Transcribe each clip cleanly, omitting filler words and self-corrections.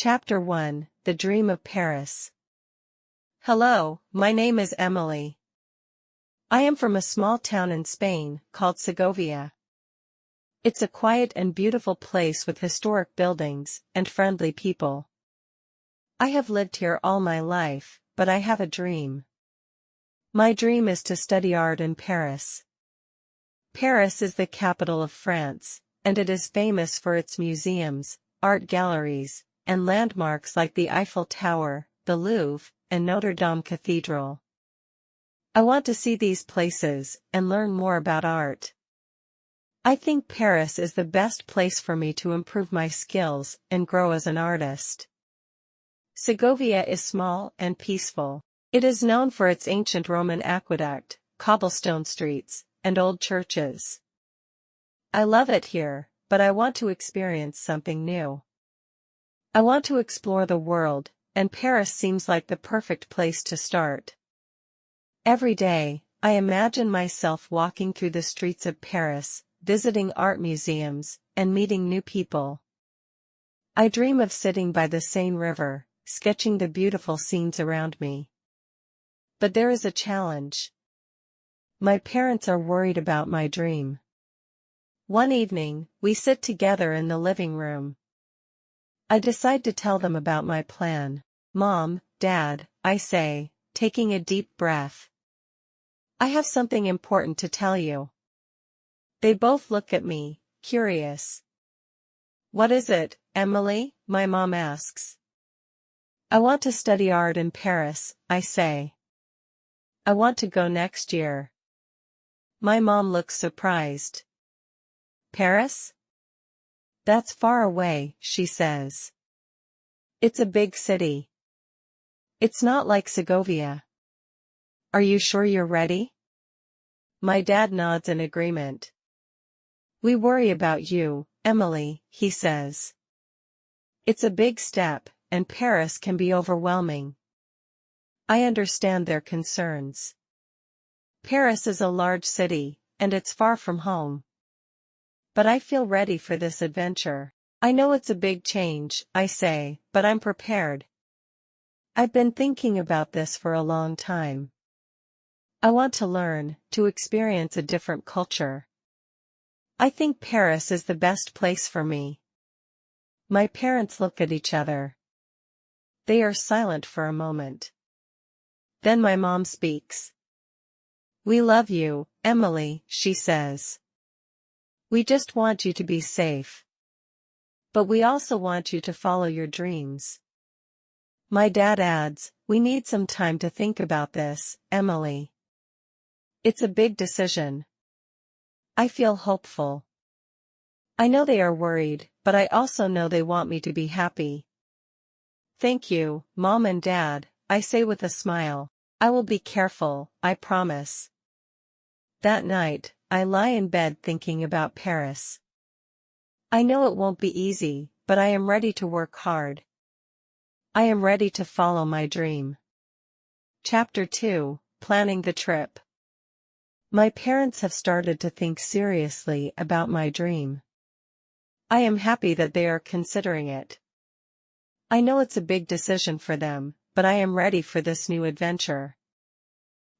Chapter 1: The Dream of Paris. Hello, my name is Emily. I am from a small town in Spain called Segovia. It's a quiet and beautiful place with historic buildings and friendly people. I have lived here all my life, but I have a dream. My dream is to study art in Paris. Paris is the capital of France, and it is famous for its museums, art galleries, and landmarks like the Eiffel Tower, the Louvre, and Notre Dame Cathedral. I want to see these places and learn more about art. I think Paris is the best place for me to improve my skills and grow as an artist. Segovia is small and peaceful. It is known for its ancient Roman aqueduct, cobblestone streets, and old churches. I love it here, but I want to experience something new. I want to explore the world, and Paris seems like the perfect place to start. Every day, I imagine myself walking through the streets of Paris, visiting art museums, and meeting new people. I dream of sitting by the Seine River, sketching the beautiful scenes around me. But there is a challenge. My parents are worried about my dream. One evening, we sit together in the living room. I decide to tell them about my plan. Mom, Dad, I say, taking a deep breath. I have something important to tell you. They both look at me, curious. What is it, Emily? My mom asks. I want to study art in Paris, I say. I want to go next year. My mom looks surprised. Paris? That's far away, she says. It's a big city. It's not like Segovia. Are you sure you're ready? My dad nods in agreement. We worry about you, Emily, he says. It's a big step, and Paris can be overwhelming. I understand their concerns. Paris is a large city, and it's far from home. But I feel ready for this adventure. I know it's a big change, I say, but I'm prepared. I've been thinking about this for a long time. I want to learn, to experience a different culture. I think Paris is the best place for me. My parents look at each other. They are silent for a moment. Then my mom speaks. We love you, Emily, she says. We just want you to be safe. But we also want you to follow your dreams. My dad adds, we need some time to think about this, Emily. It's a big decision. I feel hopeful. I know they are worried, but I also know they want me to be happy. Thank you, Mom and Dad, I say with a smile. I will be careful, I promise. That night, I lie in bed thinking about Paris. I know it won't be easy, but I am ready to work hard. I am ready to follow my dream. Chapter 2: Planning the Trip. My parents have started to think seriously about my dream. I am happy that they are considering it. I know it's a big decision for them, but I am ready for this new adventure.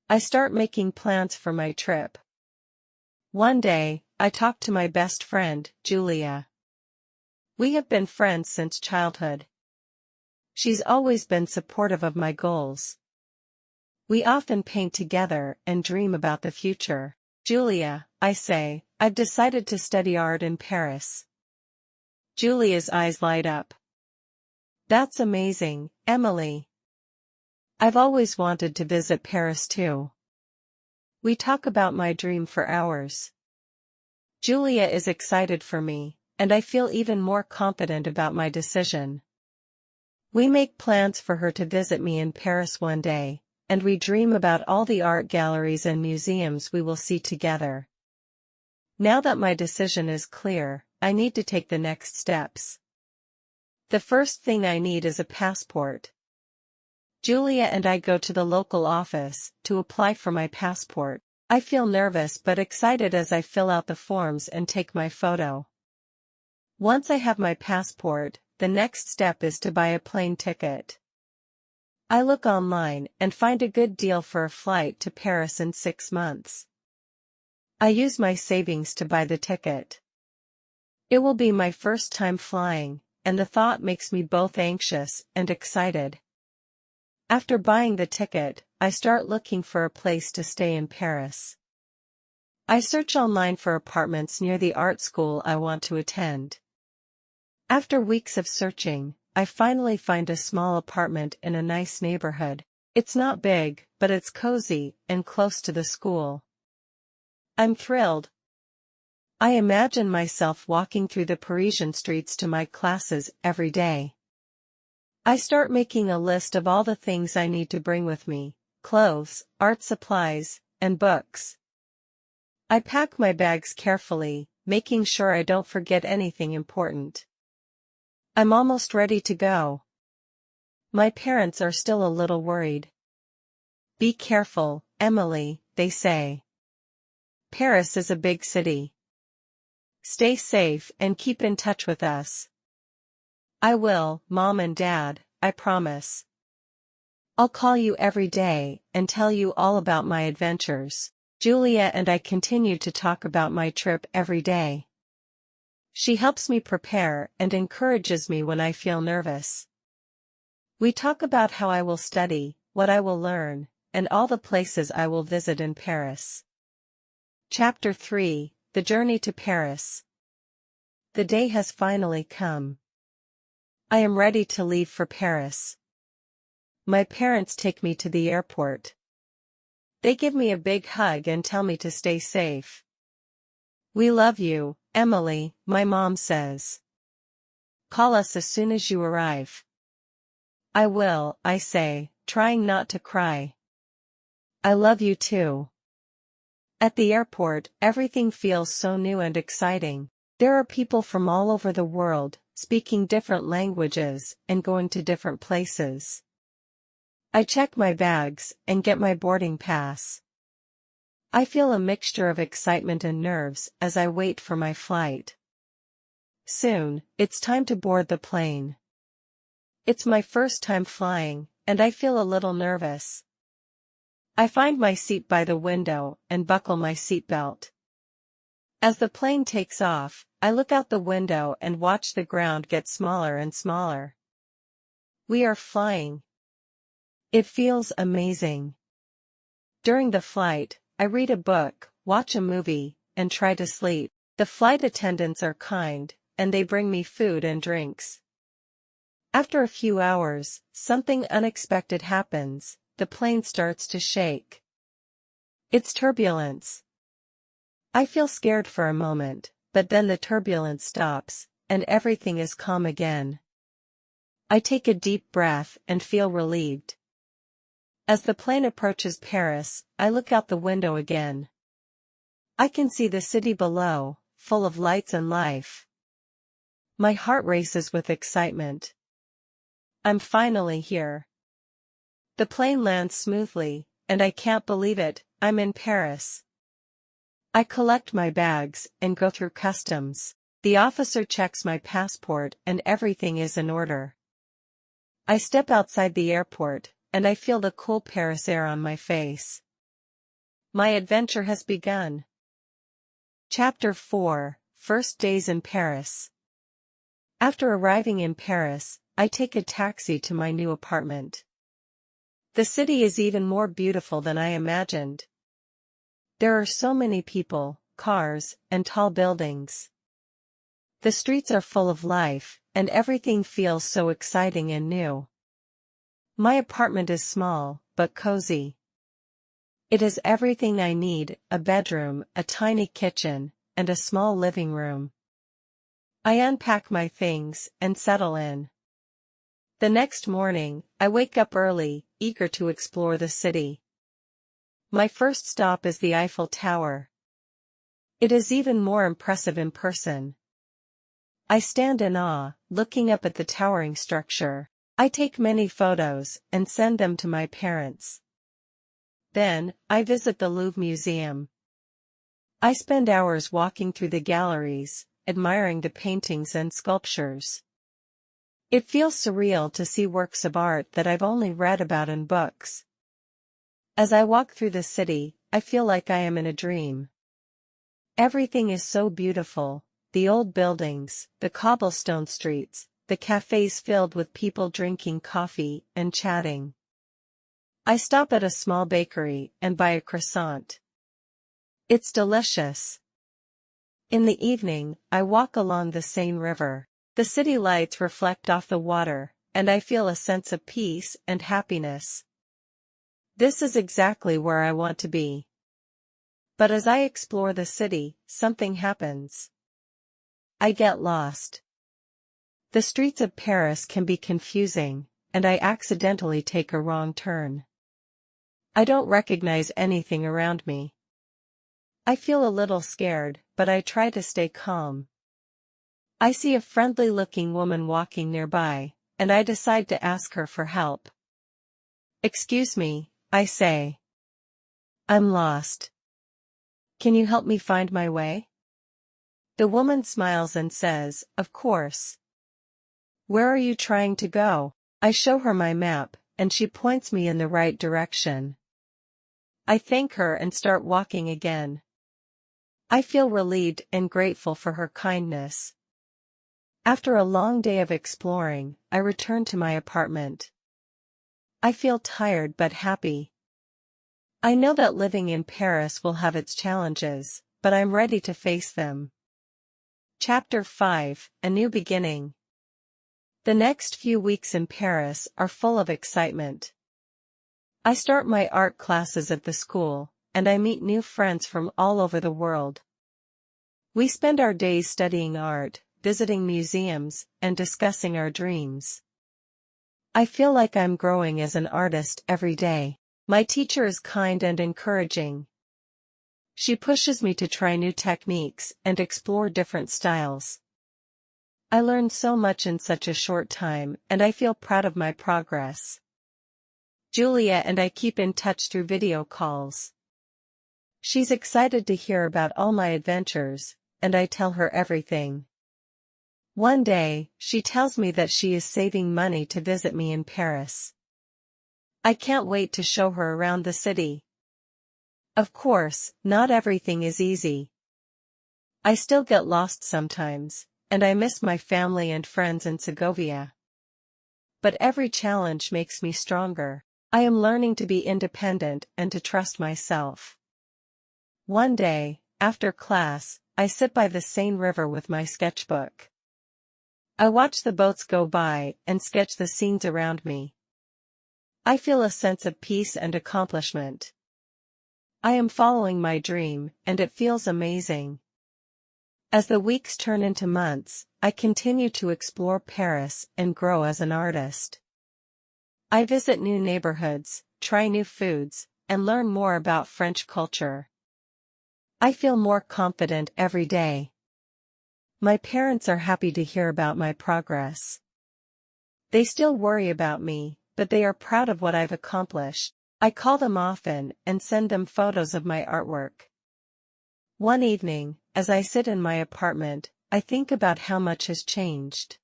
I start making plans for my trip. One day, I talked to my best friend, Julia. We have been friends since childhood. She's always been supportive of my goals. We often paint together and dream about the future. Julia, I say, I've decided to study art in Paris. Julia's eyes light up. That's amazing, Emily. I've always wanted to visit Paris too. We talk about my dream for hours. Julia is excited for me, and I feel even more confident about my decision. We make plans for her to visit me in Paris one day, and we dream about all the art galleries and museums we will see together. Now that my decision is clear, I need to take the next steps. The first thing I need is a passport. Julia and I go to the local office to apply for my passport. I feel nervous but excited as I fill out the forms and take my photo. Once I have my passport, the next step is to buy a plane ticket. I look online and find a good deal for a flight to Paris in 6 months. I use my savings to buy the ticket. It will be my first time flying, and the thought makes me both anxious and excited. After buying the ticket, I start looking for a place to stay in Paris. I search online for apartments near the art school I want to attend. After weeks of searching, I finally find a small apartment in a nice neighborhood. It's not big, but it's cozy and close to the school. I'm thrilled. I imagine myself walking through the Parisian streets to my classes every day. I start making a list of all the things I need to bring with me: clothes, art supplies, and books. I pack my bags carefully, making sure I don't forget anything important. I'm almost ready to go. My parents are still a little worried. "Be careful, Emily," they say. "Paris is a big city. Stay safe and keep in touch with us." "I will, Mom and Dad, I promise. I'll call you every day and tell you all about my adventures." Julia and I continue to talk about my trip every day. She helps me prepare and encourages me when I feel nervous. We talk about how I will study, what I will learn, and all the places I will visit in Paris. Chapter 3: The Journey to Paris. The day has finally come. I am ready to leave for Paris. My parents take me to the airport. They give me a big hug and tell me to stay safe. "We love you, Emily," my mom says. "Call us as soon as you arrive." "I will," I say, trying not to cry. "I love you too." At the airport, everything feels so new and exciting. There are people from all over the world, speaking different languages and going to different places. I check my bags and get my boarding pass. I feel a mixture of excitement and nerves as I wait for my flight. Soon, it's time to board the plane. It's my first time flying, and I feel a little nervous. I find my seat by the window and buckle my seatbelt. As the plane takes off, I look out the window and watch the ground get smaller and smaller. We are flying. It feels amazing. During the flight, I read a book, watch a movie, and try to sleep. The flight attendants are kind, and they bring me food and drinks. After a few hours, something unexpected happens: the plane starts to shake. It's turbulence. I feel scared for a moment, but then the turbulence stops, and everything is calm again. I take a deep breath and feel relieved. As the plane approaches Paris, I look out the window again. I can see the city below, full of lights and life. My heart races with excitement. I'm finally here. The plane lands smoothly, and I can't believe it, I'm in Paris. I collect my bags and go through customs. The officer checks my passport and everything is in order. I step outside the airport, and I feel the cool Paris air on my face. My adventure has begun. Chapter 4: First Days in Paris. After arriving in Paris, I take a taxi to my new apartment. The city is even more beautiful than I imagined. There are so many people, cars, and tall buildings. The streets are full of life, and everything feels so exciting and new. My apartment is small, but cozy. It has everything I need: a bedroom, a tiny kitchen, and a small living room. I unpack my things and settle in. The next morning, I wake up early, eager to explore the city. My first stop is the Eiffel Tower. It is even more impressive in person. I stand in awe, looking up at the towering structure. I take many photos and send them to my parents. Then, I visit the Louvre Museum. I spend hours walking through the galleries, admiring the paintings and sculptures. It feels surreal to see works of art that I've only read about in books. As I walk through the city, I feel like I am in a dream. Everything is so beautiful, the old buildings, the cobblestone streets, the cafes filled with people drinking coffee and chatting. I stop at a small bakery and buy a croissant. It's delicious. In the evening, I walk along the Seine River. The city lights reflect off the water, and I feel a sense of peace and happiness. This is exactly where I want to be. But as I explore the city, something happens. I get lost. The streets of Paris can be confusing, and I accidentally take a wrong turn. I don't recognize anything around me. I feel a little scared, but I try to stay calm. I see a friendly-looking woman walking nearby, and I decide to ask her for help. "Excuse me," I say. "I'm lost. Can you help me find my way?" The woman smiles and says, "Of course. Where are you trying to go?" I show her my map, and she points me in the right direction. I thank her and start walking again. I feel relieved and grateful for her kindness. After a long day of exploring, I return to my apartment. I feel tired but happy. I know that living in Paris will have its challenges, but I'm ready to face them. Chapter 5: A New Beginning. The next few weeks in Paris are full of excitement. I start my art classes at the school, and I meet new friends from all over the world. We spend our days studying art, visiting museums, and discussing our dreams. I feel like I'm growing as an artist every day. My teacher is kind and encouraging. She pushes me to try new techniques and explore different styles. I learned so much in such a short time, and I feel proud of my progress. Julia and I keep in touch through video calls. She's excited to hear about all my adventures, and I tell her everything. One day, she tells me that she is saving money to visit me in Paris. I can't wait to show her around the city. Of course, not everything is easy. I still get lost sometimes, and I miss my family and friends in Segovia. But every challenge makes me stronger. I am learning to be independent and to trust myself. One day, after class, I sit by the Seine River with my sketchbook. I watch the boats go by and sketch the scenes around me. I feel a sense of peace and accomplishment. I am following my dream, and it feels amazing. As the weeks turn into months, I continue to explore Paris and grow as an artist. I visit new neighborhoods, try new foods, and learn more about French culture. I feel more confident every day. My parents are happy to hear about my progress. They still worry about me, but they are proud of what I've accomplished. I call them often and send them photos of my artwork. One evening, as I sit in my apartment, I think about how much has changed.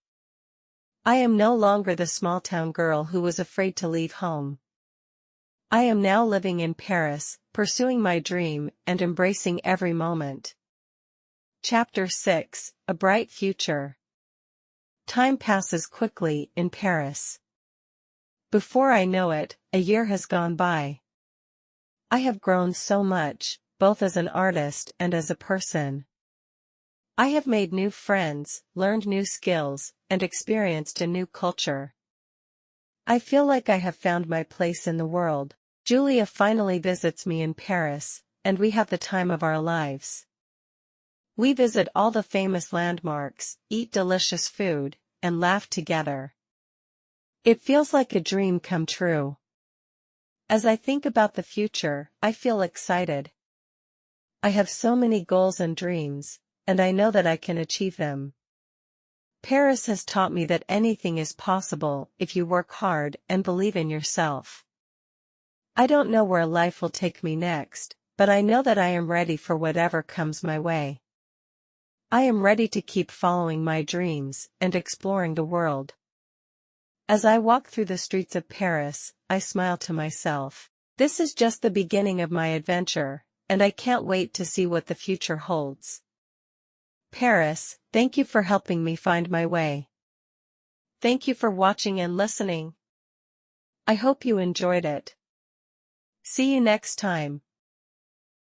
I am no longer the small-town girl who was afraid to leave home. I am now living in Paris, pursuing my dream and embracing every moment. Chapter 6: A Bright Future. Time passes quickly in Paris. Before I know it, a year has gone by. I have grown so much, both as an artist and as a person. I have made new friends, learned new skills, and experienced a new culture. I feel like I have found my place in the world. Julia finally visits me in Paris, and we have the time of our lives. We visit all the famous landmarks, eat delicious food, and laugh together. It feels like a dream come true. As I think about the future, I feel excited. I have so many goals and dreams, and I know that I can achieve them. Paris has taught me that anything is possible if you work hard and believe in yourself. I don't know where life will take me next, but I know that I am ready for whatever comes my way. I am ready to keep following my dreams and exploring the world. As I walk through the streets of Paris, I smile to myself. This is just the beginning of my adventure, and I can't wait to see what the future holds. Paris, thank you for helping me find my way. Thank you for watching and listening. I hope you enjoyed it. See you next time.